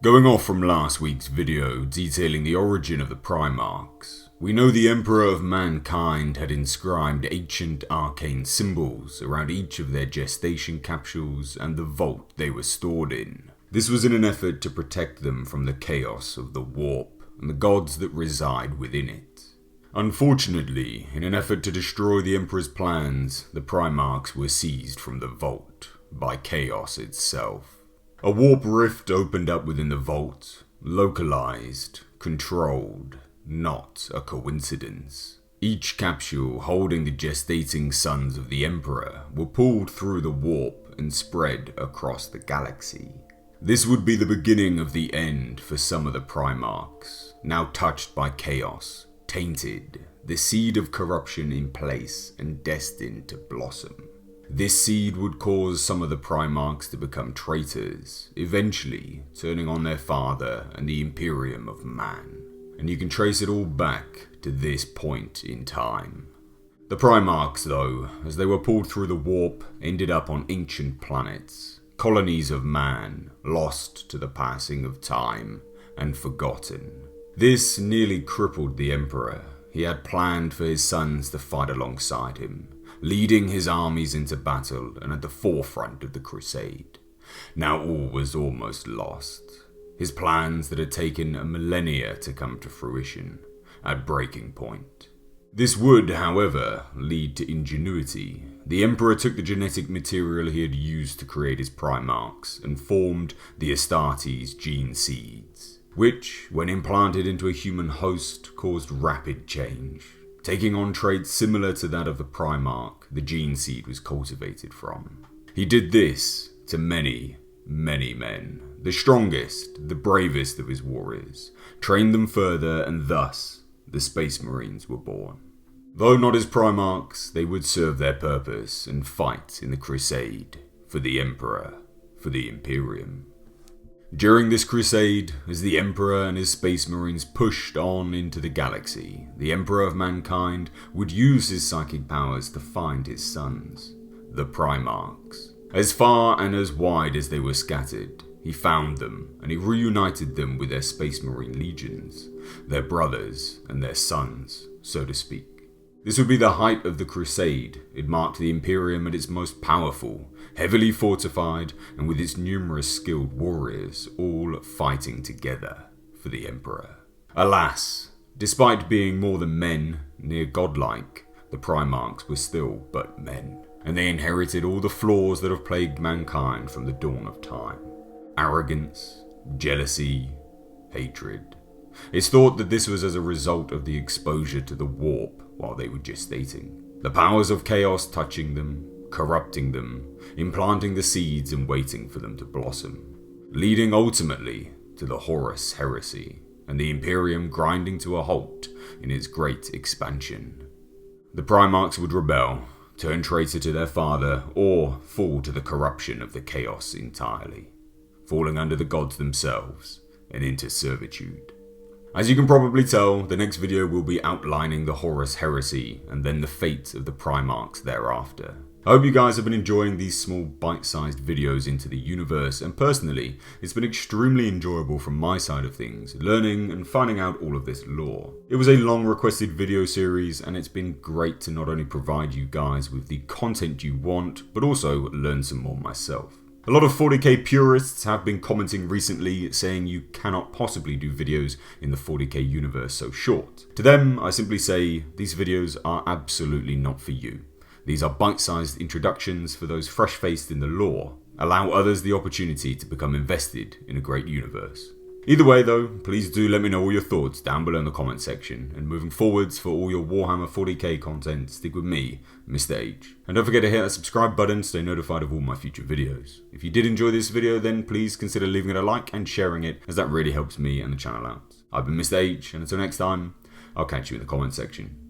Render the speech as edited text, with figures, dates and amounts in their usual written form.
Going off from last week's video detailing the origin of the Primarchs, we know the Emperor of Mankind had inscribed ancient arcane symbols around each of their gestation capsules and the vault they were stored in. This was in an effort to protect them from the chaos of the warp and the gods that reside within it. Unfortunately, in an effort to destroy the Emperor's plans, the Primarchs were seized from the vault by chaos itself. A warp rift opened up within the vault, localized, controlled, not a coincidence. Each capsule holding the gestating sons of the Emperor were pulled through the warp and spread across the galaxy. This would be the beginning of the end for some of the Primarchs, now touched by chaos, tainted, the seed of corruption in place and destined to blossom. This seed would cause some of the Primarchs to become traitors, eventually turning on their father and the Imperium of Man. And you can trace it all back to this point in time. The Primarchs, though, as they were pulled through the warp, ended up on ancient planets, colonies of man, lost to the passing of time and forgotten. This nearly crippled the Emperor. He had planned for his sons to fight alongside him, leading his armies into battle and at the forefront of the crusade. Now all was almost lost. His plans that had taken a millennia to come to fruition, at breaking point. This would, however, lead to ingenuity. The Emperor took the genetic material he had used to create his Primarchs and formed the Astartes gene seeds, which, when implanted into a human host, caused rapid change. Taking on traits similar to that of the Primarch the gene seed was cultivated from. He did this to many, many men, the strongest, the bravest of his warriors, trained them further, and thus the Space Marines were born. Though not as Primarchs, they would serve their purpose and fight in the crusade for the Emperor, for the Imperium. During this crusade, as the Emperor and his Space Marines pushed on into the galaxy, the Emperor of Mankind would use his psychic powers to find his sons, the Primarchs. As far and as wide as they were scattered, he found them and he reunited them with their Space Marine legions, their brothers and their sons, so to speak. This would be the height of the crusade. It marked the Imperium at its most powerful, heavily fortified, and with its numerous skilled warriors, all fighting together for the Emperor. Alas, despite being more than men, near godlike, the Primarchs were still but men, and they inherited all the flaws that have plagued mankind from the dawn of time. Arrogance, jealousy, hatred. It's thought that this was as a result of the exposure to the warp while they were gestating. The powers of chaos touching them, corrupting them, implanting the seeds and waiting for them to blossom, leading ultimately to the Horus heresy and the Imperium grinding to a halt in its great expansion. The Primarchs would rebel, turn traitor to their father, or fall to the corruption of the chaos entirely, falling under the gods themselves and into servitude. As you can probably tell, the next video will be outlining the Horus heresy and then the fate of the Primarchs thereafter. I hope you guys have been enjoying these small bite-sized videos into the universe, and personally, it's been extremely enjoyable from my side of things, learning and finding out all of this lore. It was a long requested video series, and it's been great to not only provide you guys with the content you want, but also learn some more myself. A lot of 40k purists have been commenting recently saying you cannot possibly do videos in the 40k universe so short. To them, I simply say these videos are absolutely not for you. These are bite-sized introductions for those fresh-faced in the lore. Allow others the opportunity to become invested in a great universe. Either way though, please do let me know all your thoughts down below in the comment section, and moving forwards for all your Warhammer 40k content, stick with me, Mr. H. And don't forget to hit that subscribe button to stay notified of all my future videos. If you did enjoy this video, then please consider leaving it a like and sharing it, as that really helps me and the channel out. I've been Mr. H, and until next time, I'll catch you in the comment section.